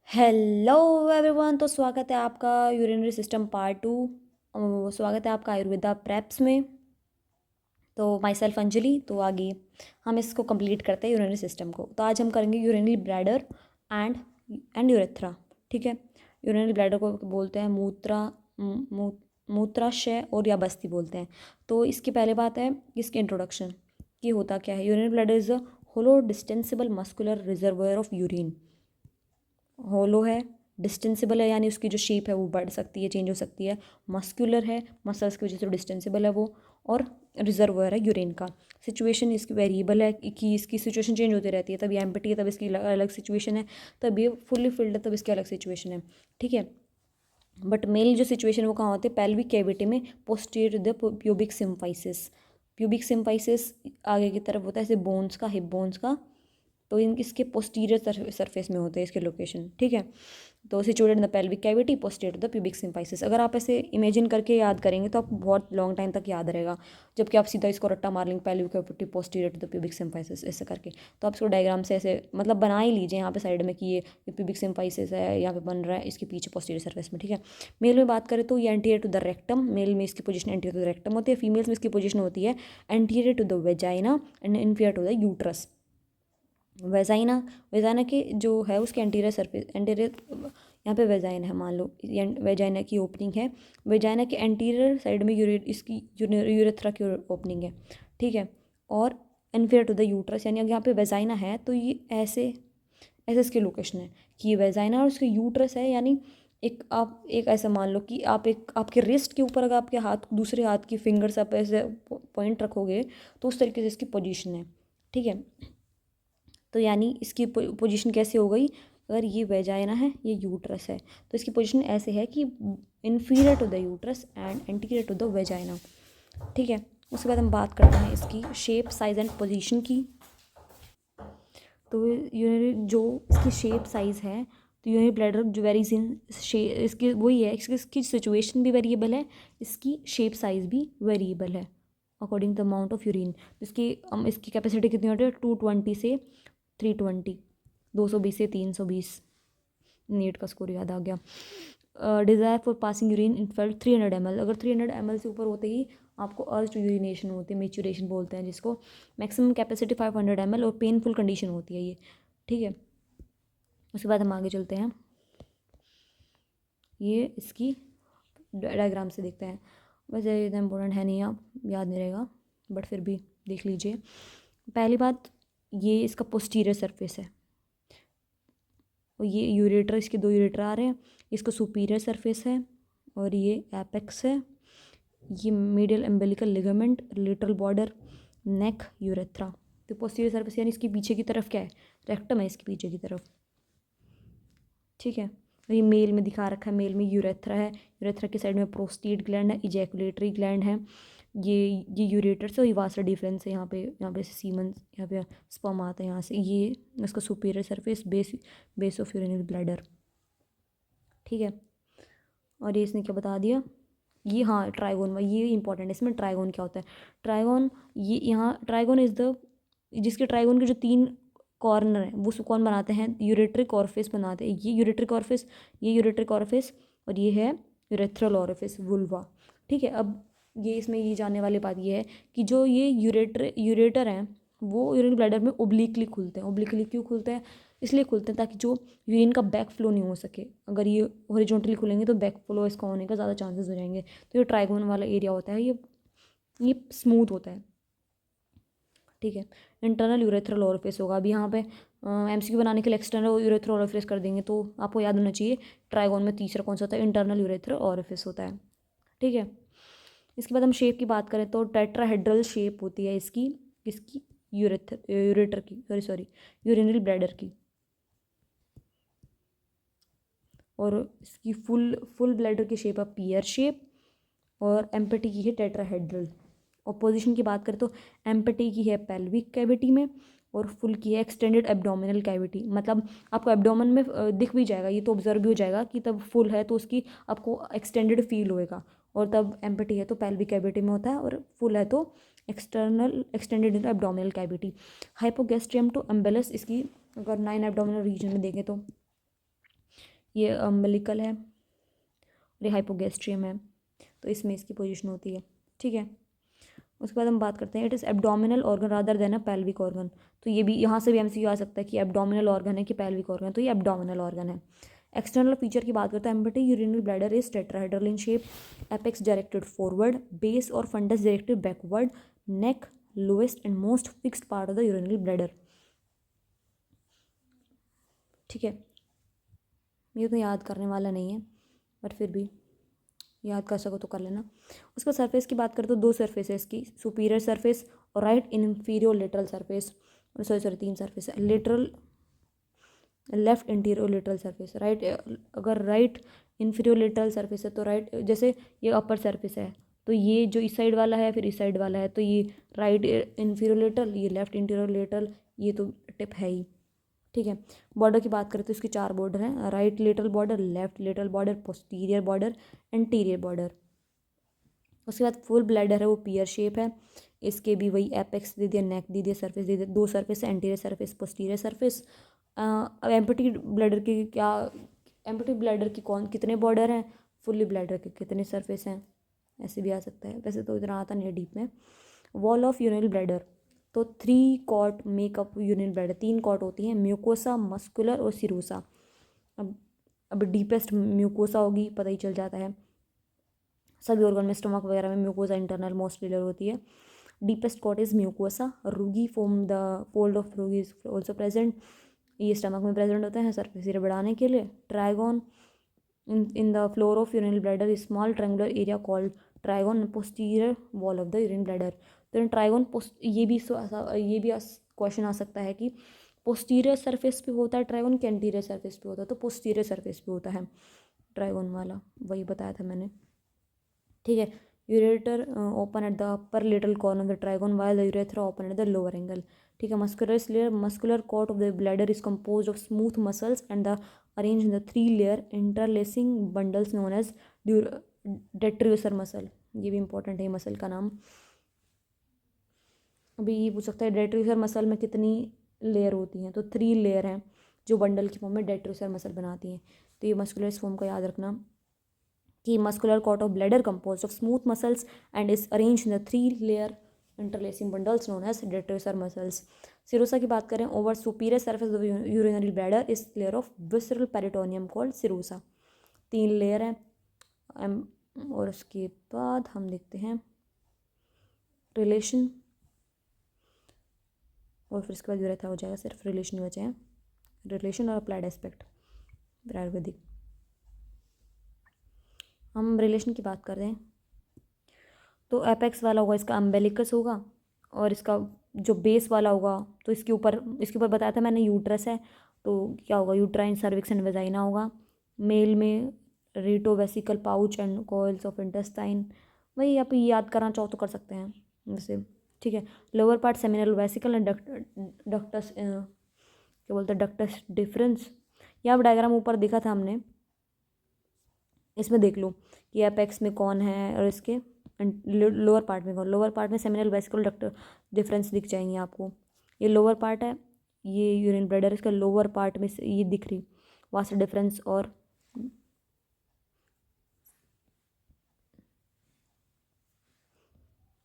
Hello everyone. तो स्वागत है आपका यूरिनरी सिस्टम पार्ट 2। स्वागत है आपका आयुर्वेदा प्रेप्स में। तो माई सेल्फ अंजलि। तो आगे हम इसको कंप्लीट करते हैं यूरिनरी सिस्टम को। तो आज हम करेंगे यूरिनरी ब्लैडर एंड यूरेथ्रा। ठीक है। यूरिनरी ब्लैडर को बोलते हैं मूत्राशय और या बस्ती बोलते हैं। तो इसकी पहले बात है इसकी इंट्रोडक्शन कि होता क्या है। Urinary bladder is a hollow distensible muscular reservoir of urine. Hollow है, डिस्टेंसिबल है, यानी उसकी जो शेप है वो बढ़ सकती है, चेंज हो सकती है। मस्कुलर है, मसल्स की वजह से डिस्टेंसिबल है वो। और रिजर्वोयर है यूरिन का। सिचुएशन इसकी वेरिएबल है कि इसकी सिचुएशन चेंज होती रहती है। तब ये एम्प्टी है तब इसकी अलग सिचुएशन है, तब ये फुल्ली फिल्ड है तब इसकी अलग सिचुएशन है। ठीक है। बट मेल जो सिचुएशन वो कहाँ होती है? पेल्विक कैविटी में, posterior to the pubic symphysis. Pubic symphysis आगे की तरफ होता है, जैसे बोन्स का, हिप बोन्स का। तो इन इसके पोस्टीरियर सरफेस में होते हैं इसके लोकेशन। ठीक है। तो situated in the pelvic cavity, posterior to the pubic symphysis. अगर आप ऐसे इमेजिन करके याद करेंगे तो आपको बहुत लॉन्ग टाइम तक याद रहेगा। जबकि आप सीधा इसको रट्टा मार लेंगे, pelvic cavity posterior to the pubic symphysis ऐसे करके। तो आप इसको डायग्राम से ऐसे मतलब बना ही लीजिए यहाँ पे साइड में कि ये प्यूबिक सिम्फाइसिस है, यहाँ पे बन रहा है इसके पीछे पोस्टीरियर सरफेस में। ठीक है। मेल में बात करें तो ये anterior to the rectum. Male में इसकी position anterior to the rectum होती है। फीमेल्स में इसकी पोजीशन होती है anterior to the vagina and inferior to the uterus. Vagina, vagina के जो है उसके एंटीरियर सरफेस, एंटीरियर यहाँ पे वेजाइना है, मान लो वेजाइना की ओपनिंग है। वेजाइना के एंटीरियर साइड में इसकी यूरेथ्रा की ओपनिंग है। ठीक है। और इन्फीरियर टू द यूट्रस, यानी अगर यहाँ पे वेजाइना है तो ये ऐसे ऐसे इसकी लोकेशन है कि ये वेजाइना और उसके यूट्रस है। यानी आप एक ऐसा मान लो कि आप एक आपके रिस्ट के ऊपर अगर आपके हाथ, दूसरे हाथ की फिंगर्स आप ऐसे पॉइंट रखोगे तो उस तरीके से इसकी पोजीशन है। ठीक है। तो यानी इसकी पोजीशन कैसे हो गई? अगर ये वेजाइना है, ये यूट्रस है, तो इसकी पोजीशन ऐसे है कि inferior to the uterus and anterior to the vagina. ठीक है। उसके बाद हम बात करते हैं इसकी शेप, साइज एंड पोजीशन की। तो यूरिनरी जो इसकी शेप साइज़ है, तो यूरिनरी ब्लैडर जो वेरीज इन इसकी वही है, इसकी सिचुएशन भी वेरिएबल है, इसकी शेप साइज़ भी वेरिएबल है according to the amount of urine. इसकी कैपेसिटी कितनी होती है? 220 से 320, 220 से 320। नीट का स्कोर याद आ गया। Desire for passing urine in felt 300 ml। अगर 300 ml से ऊपर होते ही आपको अर्ज यूरिनेशन होती है, मेचुरेशन बोलते हैं जिसको। मैक्सिमम कैपेसिटी 500 ml और पेनफुल कंडीशन होती है ये। ठीक है। उसके बाद हम आगे चलते हैं, ये इसकी डायग्राम से देखते हैं। वैसे इतना इम्पोर्टेंट है नहीं, आप याद नहीं रहेगा, बट फिर भी देख लीजिए। पहली बात, ये इसका पोस्टीरियर सरफेस है और ये यूरेटर, इसके दो यूरेटर आ रहे हैं। इसका सुपीरियर सरफेस है और ये एपेक्स है। ये medial umbilical ligament, lateral border, neck, urethra. तो पोस्टीरियर सरफेस यानी इसके पीछे की तरफ क्या है? रेक्टम है इसके पीछे की तरफ। ठीक है। ये मेल में दिखा रखा है, मेल में यूरेथ्रा है, यूरेथ्रा के साइड में प्रोस्टेट ग्लैंड है, इजैकुलेटरी ग्लैंड है। ये यूरेटर से वास्टर डिफरेंस है। यहाँ पे सीमन, यहाँ पे स्पर्म आता है यहाँ से। ये इसका superior surface, base of urinary bladder. ठीक है। और ये इसने क्या बता दिया? ये हाँ, ट्राइगोन, ये इंपॉर्टेंट है। इसमें ट्राइगोन क्या होता है? ट्राइगोन, ये यहाँ ट्राइगोन इज द, जिसके ट्राइगोन के जो 3 कॉर्नर हैं वो कौन बनाते हैं? यूरेट्रिक ऑरिफिस बनाते हैं। ये यूरेट्रिक ऑरिफिस, ये यूरेट्रिक ऑरिफिस, और ये है यूरेथ्रल ऑरिफिस, वुल्वा। ठीक है। अब ये इसमें ये जानने वाली बात ये है कि जो ये यूरेटर हैं वो यूरिन ब्लैडर में ओब्लिकली खुलते हैं। ओब्लिकली क्यों खुलते हैं? इसलिए खुलते हैं ताकि जो यूरिन का बैक फ्लो नहीं हो सके। अगर ये हॉरिजॉन्टली खुलेंगे तो बैक फ्लो इसका होने का ज़्यादा चांसेस हो जाएंगे। तो ये ट्राइगोन वाला एरिया होता है, ये स्मूथ होता है। ठीक है। इंटरनल यूरेथ्रल ऑरिफिस होगा। अभी यहाँ पे एमसीक्यू बनाने के लिए एक्सटर्नल यूरेथ्रल ऑरिफिस कर देंगे, तो आपको याद होना चाहिए ट्राइगोन में तीसरा कौन सा होता है? इंटरनल यूरेथ्रल ऑरिफिस होता है। ठीक है। इसके बाद हम शेप की बात करें तो टेट्राहेड्रल शेप होती है इसकी, किसकी? यूरेटर की, सॉरी यूरिनरी ब्लैडर की। और इसकी फुल ब्लैडर की शेप है पियर शेप, और एम्पेटी की है टेट्राहेड्रल। और पोजीशन की बात करें तो एम्पेटी की है पेल्विक कैविटी में, और फुल की है एक्सटेंडेड एब्डोमिनल कैविटी। मतलब आपको एब्डोमेन में दिख भी जाएगा, ये तो ऑब्जर्व भी हो जाएगा कि तब फुल है तो उसकी आपको एक्सटेंडेड फील होएगा। और तब एम्पेटी है तो पेल्विक कैविटी में होता है, और फुल है तो extended in abdominal cavity. Hypogastrium to umbilicus, इसकी अगर 9 एब्डोमिनल रीजन में देखें तो ये अम्बिलिकल है और ये हाइपोगैस्ट्रियम है, तो इसमें इसकी पोजीशन होती है, ठीक है। उसके बाद हम बात करते हैं it is abdominal organ rather than a pelvic organ. तो ये भी यहाँ से भी एमसीक्यू आ सकता है कि एब्डोमिनल ऑर्गन है कि पेल्विक ऑर्गन, तो ये एब्डोमिनल ऑर्गन है। एक्सटर्नल फीचर की बात करते हैं, empty urinary bladder is tetrahedral in shape, apex directed forward, base और fundus directed backward, neck lowest end most fixed part of the urinary bladder, ठीक है। ये तो याद करने वाला नहीं है, बट फिर भी याद कर सको तो कर लेना। उसका सरफेस की बात करें तो दो सरफेस है इसकी, सुपीरियर सरफेस और right inferior lateral surface, sorry तीन सरफेस है, lateral left interior lateral surface, right अगर राइट इंफीरियर लेटरल सरफेस है तो राइट, जैसे ये अपर सरफेस है तो ये जो इस साइड वाला है फिर इस साइड वाला है, तो ये राइट इंफीरियर लेटरल, ये लेफ्ट इंटीरियर लेटरल, ये तो टिप है ही, ठीक है। बॉर्डर की बात करें तो इसके चार बॉर्डर हैं, right lateral border, left lateral border, posterior border, anterior border. उसके बाद फुल ब्लैडर है वो पियर शेप है, इसके भी वही एपेक्स दे दिया, नेक दे दिया, सरफेस दे दिया, दो सरफेस है, एंटीरियर सरफेस, पोस्टीरियर सरफेस। अब एम्प्टी ब्लैडर की क्या, एम्प्टी ब्लैडर की कौन कितने बॉर्डर हैं, फुल्ली ब्लैडर के कितने सरफेस हैं, ऐसे भी आ सकता है, वैसे तो इतना आता नहीं है डीप में। वॉल ऑफ यूरिनरी ब्लैडर, तो 3 coat make up urinary bladder, 3 coat होती हैं, म्यूकोसा, मस्कुलर और सिरोसा। अब डीपेस्ट म्यूकोसा होगी, पता ही चल जाता है सभी ऑर्गन में, स्टमक वगैरह में म्यूकोसा इंटरनल मोस्ट लेयर होती है। Deepest coat is mucosa, rugae form the fold of rugae is also present, ये स्टमक में प्रेजेंट होते हैं सरफेस एरिया बढ़ाने के लिए। Trigone in the floor of urinary bladder, small triangular area called trigone, posterior wall of the urine bladder. तो trigone ये भी क्वेश्चन आ सकता है कि पोस्टीरियर सरफेस पे होता है ट्राइगोन कि एंटीरियर सरफेस पे होता है, तो पोस्टीरियर सरफेस पे होता है ट्राइगोन वाला, वही बताया था मैंने, ठीक है। Ureter open at the upper lateral corner of the trigone while the urethra open at the lower angle, ठीक है। Muscular layer, muscular coat of the bladder is compose of smooth muscles and the arrange in the 3 layer interlacing bundles known as detrusor muscle, ये भी important है muscle का नाम। अभी ये पूछ सकता है डेट्रियोसर मसल में कितनी लेयर होती हैं, तो 3 लेयर हैं जो बंडल की फॉर्म में डेट्रियोसर मसल बनाती हैं, तो ये मस्कुलर फॉर्म का याद रखना कि muscular coat of bladder composed of smooth muscles and is arranged in the 3 layer interlacing bundles known as detrusor muscles. Serosa की बात करें, over superior surface of urinary bladder is layer of visceral peritoneum called serosa, 3 layer है। और उसके बाद हम देखते हैं रिलेशन, और फिर इसके बाद यूरेथ्रा हो जाएगा, सिर्फ रिलेशन बचे हैं, रिलेशन और अप्लाइड एस्पेक्ट आयुर्वेदिक। हम रिलेशन की बात कर रहे हैं तो एपेक्स वाला होगा इसका अम्बेलिकस होगा, और इसका जो बेस वाला होगा तो इसके ऊपर बताया था मैंने यूट्रस है, तो क्या होगा यूट्राइन सर्विक्स एंड वेजाइना होगा। मेल में recto vesical pouch and coils of intestine, वही आप याद करना चाहो तो कर सकते हैं वैसे, ठीक है। Lower part seminal vesicle and ductus क्या बोलते हैं डक्टस डिफरेंस, यहाँ डायग्राम ऊपर देखा था हमने, इसमें देख लो कि एपेक्स में कौन है और इसके लोअर पार्ट में कौन, लोअर पार्ट में सेमिनल वेसिकल डक्टर डिफरेंस दिख जाएंगे आपको, ये लोअर पार्ट है, ये यूरिन ब्लैडर, इसका लोअर पार्ट में ये दिख रही वास्ट डिफरेंस और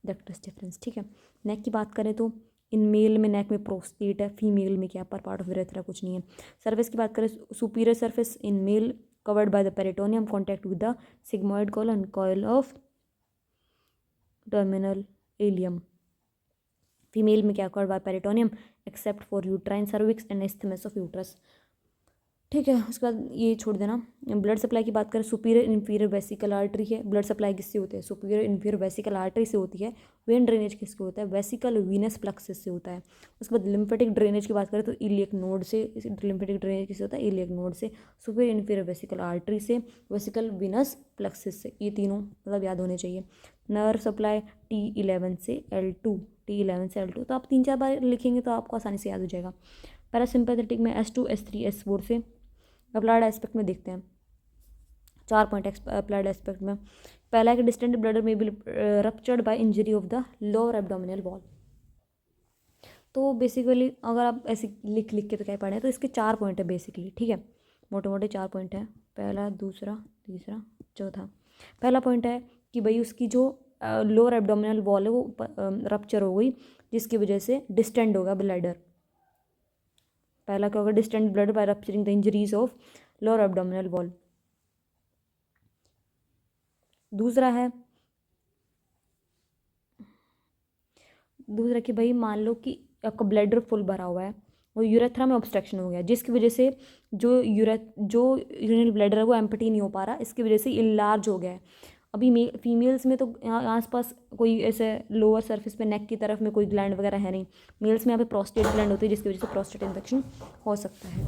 डक्टस डिफरेंस, ठीक है। नेक की बात करें तो इन मेल में नेक में प्रोस्टेट है, फीमेल में क्या अपर पार्ट ऑफ यूरेथ्रा कुछ नहीं है। सर्फेस की बात करें, superior surface in male covered by the peritoneum, contact with the sigmoid colon, coil of terminal ileum. Female में क्या covered by peritoneum except for uterine cervix and isthmus of uterus, ठीक है। उसके बाद ये छोड़ देना। ब्लड सप्लाई की बात करें, सुपीरियर इन्फीरियर वेसिकल आर्टरी है, ब्लड सप्लाई किससे होती है, सुपीरियर इन्फीरियर वेसिकल आर्टरी से होती है। वेन ड्रेनेज किससे होता है, वेसिकल वीनस प्लक्सस से होता है। उसके बाद लिम्फेटिक ड्रेनेज की बात करें तो इलियक नोड से, लिम्फेटिक ड्रेनेज किससे होता है, इलियक नोड से, सुपीरियर इन्फीरियर वेसिकल आर्टरी से, वेसिकल वीनस प्लक्सस से, ये तीनों मतलब याद होने चाहिए। नर्व सप्लाई T11 से L2, T11 से L2, तो आप 3-4 बार लिखेंगे तो आपको आसानी से याद हो जाएगा। पैरासिम्पैथेटिक में S2 S3 S4 से। अप्लाइड एस्पेक्ट में देखते हैं 4 पॉइंट अप्लाइड एस्पेक्ट में। पहला है कि डिस्टेंट ब्लडर में be ruptured by injury of the lower abdominal wall, तो बेसिकली अगर आप ऐसे लिख के तो क्या पढ़े तो इसके 4 पॉइंट है बेसिकली, ठीक है। मोटे मोटे 4 पॉइंट हैं, पहला, दूसरा, तीसरा, चौथा। पहला पॉइंट है कि भाई उसकी जो लोअर एब्डोमिनल वॉल है वो रप्चर हो गई, जिसकी वजह से डिस्टेंड होगा ब्लैडर। पहला क्या होगा, distend bladder by rupturing the injuries of lower abdominal wall. दूसरा कि भाई मान लो कि आपका ब्लैडर फुल भरा हुआ है, वो यूरेथ्रा में ऑब्स्ट्रक्शन हो गया, जिसकी वजह से जो यूरिनरी ब्लैडर है वो एम्पटी नहीं हो पा रहा, इसकी वजह से इनलार्ज हो गया है। अभी फीमेल्स में तो यहाँ आसपास कोई ऐसे लोअर सरफेस पे नेक की तरफ में कोई ग्लैंड वगैरह है नहीं। मेल्स में यहाँ पे प्रोस्टेट ग्लैंड होती है, जिसकी वजह से प्रोस्टेट इन्फेक्शन हो सकता है।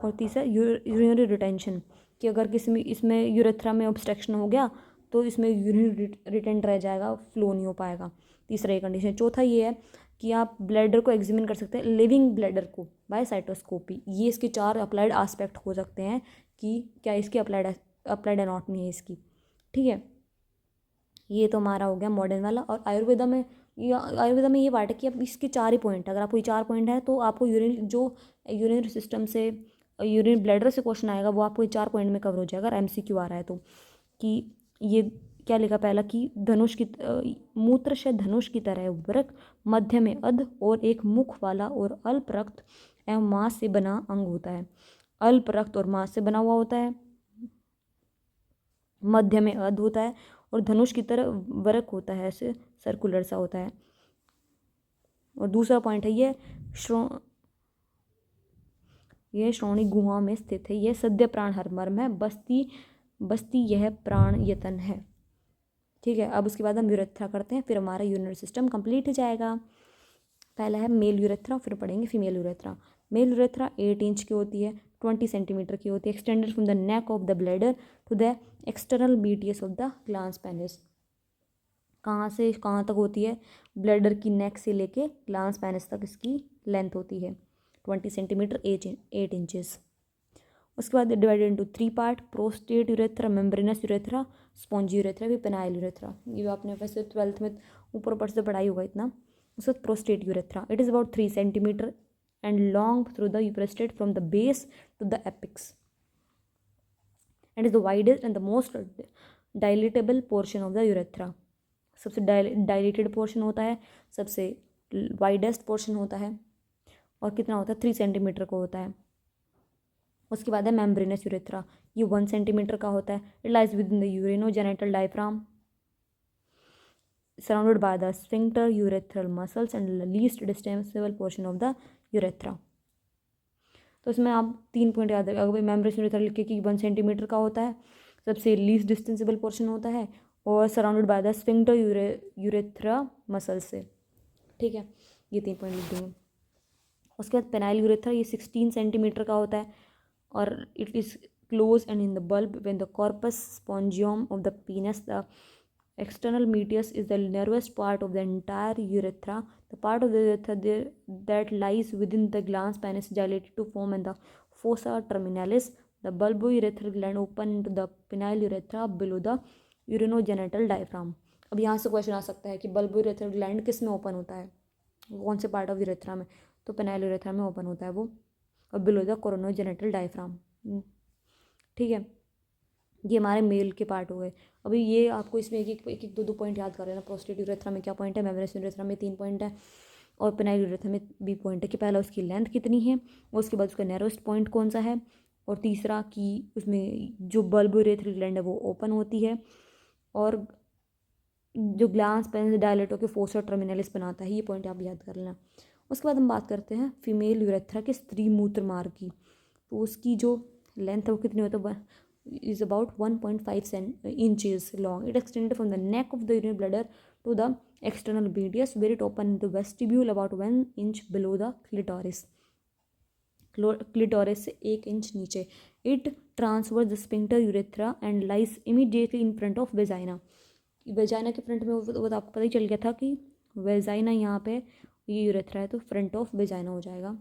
और तीसरा यूरिनरी रिटेंशन, कि अगर किसी में इसमें यूरेथ्रा में ऑब्स्ट्रक्शन हो गया तो इसमें यूरिन रिटेंट रह जाएगा, फ्लो नहीं हो पाएगा। तीसरा ये कंडीशन। चौथा ये है कि आप ब्लैडर को एग्जामिन कर सकते हैं, लिविंग ब्लैडर को बाय साइटोस्कोपी। ये इसके 4 अप्लाइड एस्पेक्ट हो सकते हैं कि क्या इसकी अप्लाइड एनाटॉमी है इसकी। ठीक है, ये तो हमारा हो गया मॉडर्न वाला। और आयुर्वेदा में ये पार्ट है कि अब इसके 4 ही पॉइंट है, अगर आपको ये 4 पॉइंट है तो आपको यूरिन सिस्टम से, यूरिन ब्लैडर से क्वेश्चन आएगा वो आपको ये 4 पॉइंट में कवर हो जाएगा। अगर MCQ आ रहा है तो कि ये क्या लिखा, पहला कि मूत्राशय धनुष की तरह वृक्क, मध्य में अध और एक मुख वाला और अल्प रक्त एवं मांस से बना अंग होता है। अल्प रक्त और मांस से बना हुआ होता है, मध्य में अध होता है और धनुष की तरह वृक्क होता है, ऐसे सर्कुलर सा होता है। और दूसरा पॉइंट है यह श्रोणी गुहा में स्थित है, यह सद्य प्राण हरमर्म है, बस्ती यह प्राण यतन है। ठीक है, अब उसके बाद हम यूरेथ्रा करते हैं, फिर हमारा यूरिनरी सिस्टम कंप्लीट हो जाएगा। पहला है मेल यूरेथ्रा, फिर पढ़ेंगे female urethra. Male urethra 8 inch की होती है, 20 सेंटीमीटर की होती है, extended from the neck of the bladder to the external meatus of the glans penis. कहाँ से कहाँ तक होती है, ब्लैडर की नेक से लेके ग्लांस पेनिस तक इसकी लेंथ होती है 20 सेंटीमीटर 8 इंचेस। उसके बाद divided into 3 part, prostate urethra, membranes urethra, spongy urethra, भी पेनाइल यूरेथ्रा। ये आपने वैसे 12th में ऊपर ऊपर से पढ़ाई होगा इतना। उसके बाद prostate urethra, it is about 3 centimetre and long through the prostate from the base to the apex and is the widest and the most dilatable portion of the urethra. सबसे डायलेटेड पोर्शन होता है, सबसे widest portion होता है, और कितना होता है 3 सेंटीमीटर का होता है। उसके बाद है मेम्ब्रेनस यूरेथ्रा, ये 1 सेंटीमीटर का होता है। It lies within the urogenital diaphragm surrounded by the sphincter urethral muscles and least distensible portion of the urethra. तो इसमें आप 3 पॉइंट याद रखें, अगर मेम्ब्रेनस यूरेथ्रा लिखे कि 1 सेंटीमीटर का होता है, सबसे लीस्ट डिस्टेंसिबल पोर्शन होता है, और surrounded by the sphincter urethra muscles से। ठीक है, ये 3 पॉइंट लिख देंगे। उसके बाद पेनाइल यूरेथ्रा, ये 16 सेंटीमीटर का होता है, और it is close and in the bulb when the corpus spongiosum of the penis, the external meatus is the narrowest part of the entire urethra. The part of the urethra that lies within the glans penis is dilated to form and the fossa terminalis. The bulbourethral gland open into the penile urethra below the urinogenital diaphragm. अब यहाँ से question आ सकता है कि bulbourethral gland किस में open होता है, कौन से पार्ट ऑफ यूरेथ्रा में, तो पेनाइल यूरेथ्रा में ओपन होता है वो, और बिलो द कोरोनोजेनिटल डायफ्राम। ठीक है, ये हमारे मेल के पार्ट हो गए। अभी ये आपको इसमें एक 2 पॉइंट याद कर लेना। प्रोस्टेट यूरेथ्रा में क्या पॉइंट है, मेम्ब्रेनस यूरेथ्रा में 3 पॉइंट है, और पेनाइल यूरेथ्रा में भी पॉइंट है कि पहला उसकी लेंथ कितनी है, और उसके बाद उसका नैरोस्ट पॉइंट कौन सा है, और तीसरा कि उसमें जो बल्बोरेथ्रल ग्लैंड है वो ओपन होती है, और जो ग्लांस पेनिस डायलेट होकर फोसा टर्मिनलिस बनाता है। ये पॉइंट आप याद कर लेना। उसके बाद हम बात करते हैं फीमेल यूरेथ्रा के स्त्री मूत्र मार्ग की। तो उसकी जो लेंथ है वो कितनी होती है, is about 1.5 inches long. It extended from the neck of the urinary bladder to the external meatus, where it opened in the vestibule about 1 inch below the clitoris. Clitoris से 1 इंच नीचे. It transverse the sphincter urethra and lies immediately in front of vagina. Vagina के front में वो तो आपको पता ही चल गया था कि वेजाइना यहाँ पे ये यूरेथ्रा है, तो फ्रंट ऑफ वेजाइना हो जाएगा।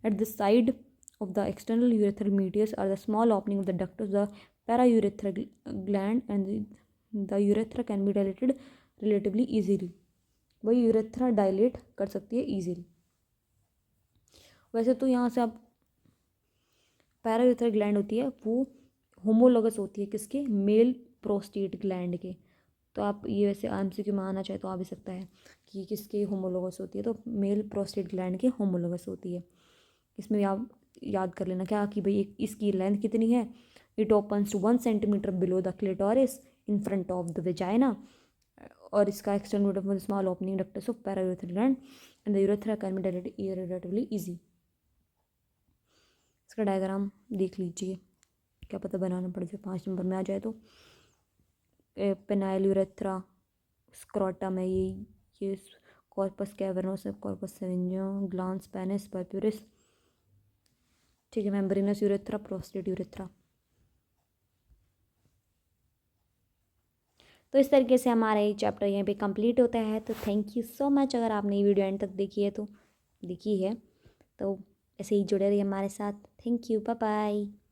At the side of the external urethral meatus are the small opening of the ductus, the paraurethral gland, and the urethra can be dilated relatively easily. वही urethra dilate कर सकती है easily. वैसे तो यहाँ से आप पैरायूरेथ्रल ग्लैंड होती है वो होमोलोगस होती है किसके, मेल प्रोस्टेट ग्लैंड के। तो आप ये वैसे एमसीक्यू में आना चाहे तो आ भी सकता है कि किसके होमोलोगस होती है, तो मेल प्रोस्टेट ग्लैंड के होमोलोगस होती है। इसमें भी आप याद कर लेना क्या कि भाई इसकी लेंथ कितनी है, it opens to 1 centimetre below the clitoris in front of the vagina, और इसका external of small opening ducts of paraurethral gland and the urethra can be dilated relatively easy. इसका डायग्राम देख लीजिए, क्या पता बनाना पड़ जाए 5 नंबर में आ जाए। तो पेनाइल यूरेथ्रा स्क्रोटम है ये कॉर्पस कैवर्नोस, कॉर्पस सेरेंजियम, ग्लांस पेनिस परप्यूरिस, ठीक है, मेम्ब्रेनस यूरेथ्रा, प्रोस्टेट यूरेथ्रा। तो इस तरीके से हमारा ये चैप्टर यहाँ पे कंप्लीट होता है। तो थैंक यू सो मच, अगर आपने ये वीडियो एंड तक देखी है तो ऐसे ही जुड़े रहिए हमारे साथ। Thank you, bye bye.